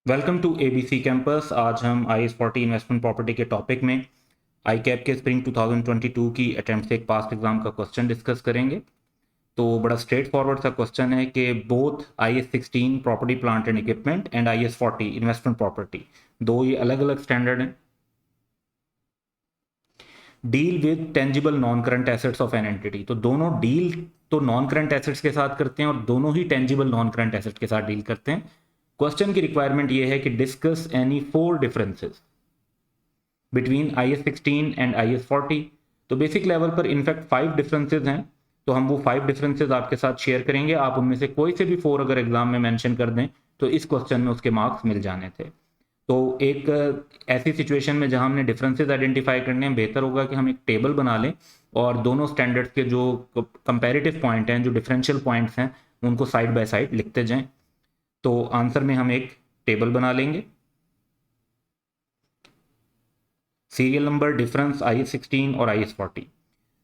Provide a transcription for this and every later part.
Welcome to ABC campus. आज हम IS40 investment property के टॉपिक में आई कैप के स्प्रिंग 2022 की अटेम्प्ट से एक पास्ट एग्जाम का क्वेश्चन डिस्कस करेंगे। तो बड़ा स्ट्रेट फॉरवर्ड सा क्वेश्चन है कि both IS16 property plant and equipment and IS40 investment property, दो ये अलग अलग स्टैंडर्ड हैं, deal with tangible non current assets of an entity. तो दोनों डील तो नॉन करंट एसेट्स के साथ करते हैं और दोनों ही टेंजिबल नॉन करंट एसेट्स के साथ डील करते हैं। क्वेश्चन की रिक्वायरमेंट ये है कि discuss any 4 differences between IS16 and IS40। तो बेसिक लेवल पर इनफैक्ट 5 डिफरेंसेस हैं, तो हम वो 5 डिफरेंसेस आपके साथ शेयर करेंगे। आप उनमें से कोई से भी 4 अगर एग्जाम में मेंशन कर दें तो इस क्वेश्चन में उसके मार्क्स मिल जाने थे। तो एक ऐसी सिचुएशन में जहां हमने डिफरेंसेस आइडेंटिफाई करने हैं, बेहतर होगा कि हम एक टेबल बना लें और दोनों स्टैंडर्ड्स के जो कंपैरेटिव पॉइंट हैं, जो डिफरेंशियल पॉइंट्स हैं, उनको साइड बाय साइड लिखते जाएं। तो आंसर में हम एक टेबल बना लेंगे। सीरियल नंबर, डिफरेंस IS16 और IS40।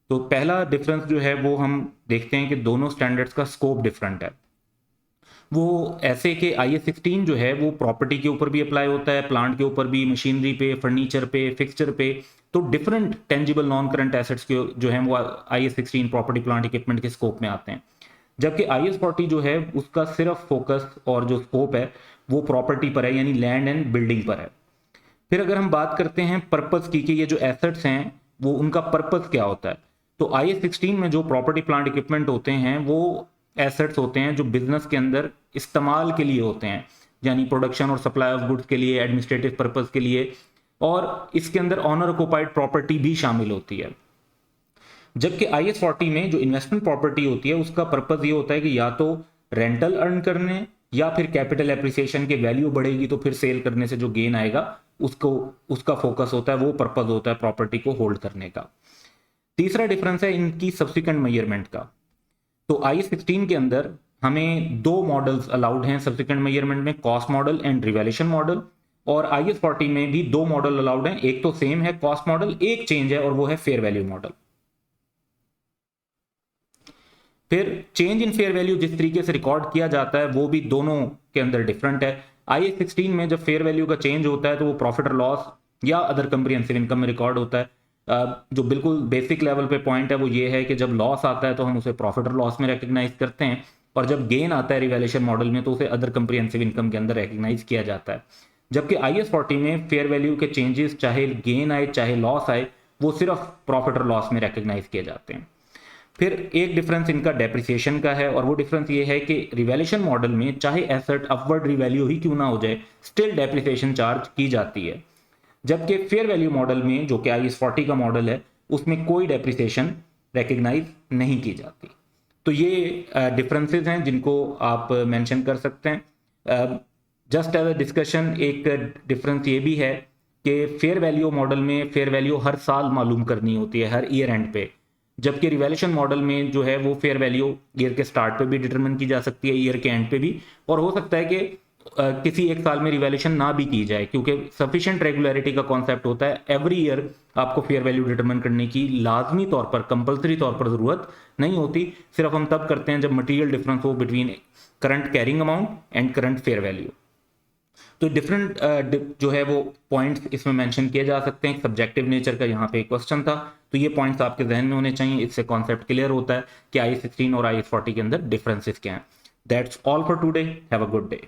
तो पहला डिफरेंस जो है वो हम देखते हैं कि दोनों स्टैंडर्ड्स का स्कोप डिफरेंट है। वो ऐसे कि IS16 जो है वो प्रॉपर्टी के ऊपर भी अप्लाई होता है, प्लांट के ऊपर भी, मशीनरी पे, फर्नीचर पे, फिक्सचर पे। तो different tangible non current assets के जो है वो IS16 प्रॉपर्टी प्लांट इक्विपमेंट के स्कोप में आते हैं। जबकि IS40 जो है उसका सिर्फ फोकस और जो स्कोप है वो प्रॉपर्टी पर है, यानी लैंड एंड बिल्डिंग पर है। फिर अगर हम बात करते हैं पर्पस की कि ये जो एसेट्स हैं वो उनका पर्पस क्या होता है, तो IS16 में जो प्रॉपर्टी प्लांट इक्विपमेंट होते हैं वो एसेट्स होते हैं जो बिजनेस के अंदर इस्तेमाल के लिए होते हैं, यानी प्रोडक्शन और सप्लाई ऑफ गुड्स के लिए, एडमिनिस्ट्रेटिव पर्पस के लिए, और इसके अंदर ऑनर ऑक्युपाइड प्रॉपर्टी भी शामिल होती है। जबकि IS40 में जो इन्वेस्टमेंट प्रॉपर्टी होती है उसका पर्पस ये होता है कि या तो रेंटल अर्न करने या फिर कैपिटल एप्रिसिएशन की वैल्यू बढ़ेगी तो फिर सेल करने से जो गेन आएगा उसको उसका फोकस होता है, वो पर्पस होता है प्रॉपर्टी को होल्ड करने का। तीसरा डिफरेंस है इनकी सब्सिक्वेंट मेजरमेंट का। तो IS16 के अंदर हमें 2 मॉडल्स अलाउड हैं सब्सिक्वेंट मेजरमेंट में, cost model and revaluation model. और IS40 में भी 2 मॉडल अलाउड हैं, एक तो सेम है कॉस्ट मॉडल, एक चेंज है और वो है फेयर वैल्यू मॉडल। फिर चेंज इन फेयर वैल्यू जिस तरीके से रिकॉर्ड किया जाता है वो भी दोनों के अंदर डिफरेंट है। IS16 में जब फेयर वैल्यू का चेंज होता है तो वो प्रॉफिट और लॉस या अदर कंप्रिहेंसिव इनकम में रिकॉर्ड होता है। जो बिल्कुल बेसिक लेवल पे पॉइंट है वो ये है कि जब लॉस आता है तो हम उसे प्रॉफिट और लॉस में रिकग्नाइज करते हैं, और जब गेन आता है रिवैल्यूएशन मॉडल में तो उसे अदर कंप्रिहेंसिव इनकम के अंदर रिकग्नाइज किया जाता है। जबकि IS40 में फेयर वैल्यू के चेंजेस चाहे गेन आए चाहे लॉस आए वो सिर्फ प्रॉफिट और लॉस में रिकग्नाइज किए जाते हैं। फिर एक डिफरेंस इनका डेप्रिसिएशन का है, और वो डिफरेंस ये है कि रिवैल्यूएशन मॉडल में चाहे एसेट अपवर्ड रिवैल्यू ही क्यों ना हो जाए स्टिल डेप्रिसिएशन चार्ज की जाती है। जबकि फेयर वैल्यू मॉडल में जो कि IS40 का मॉडल है उसमें कोई डेप्रिसिएशन रिकग्नाइज नहीं की जाती। तो ये डिफरेंसेस हैं जिनको आप मेंशन कर सकते हैं। जस्ट एज अ डिस्कशन एक डिफरेंस ये भी है कि फेयर वैल्यू मॉडल में फेयर वैल्यू हर साल मालूम करनी होती है, हर ईयर एंड पे, जबकि रिवैल्यूएशन मॉडल में जो है वो फेयर वैल्यू ईयर के स्टार्ट पे भी डिटरमिन की जा सकती है, ईयर के एंड पे भी, और हो सकता है कि किसी एक साल में रिवैल्यूएशन ना भी की जाए, क्योंकि सफिशिएंट रेगुलरिटी का कॉन्सेप्ट होता है। एवरी ईयर आपको फेयर वैल्यू डिटरमिन करने की लाजमी तौर पर, कंपल्सरी तौर पर जरूरत नहीं होती, सिर्फ हम तब करते हैं जब मटेरियल डिफरेंस हो between current carrying amount and current fair value. तो डिफरेंट जो है वो पॉइंट्स इसमें मेंशन किए जा सकते हैं। सब्जेक्टिव नेचर का यहाँ पे क्वेश्चन था, तो ये पॉइंट्स आपके जहन में होने चाहिए, इससे कॉन्सेप्ट क्लियर होता है कि IS16 और IS40 के अंदर डिफरेंसेस क्या हैं। That's all for today, have a good day.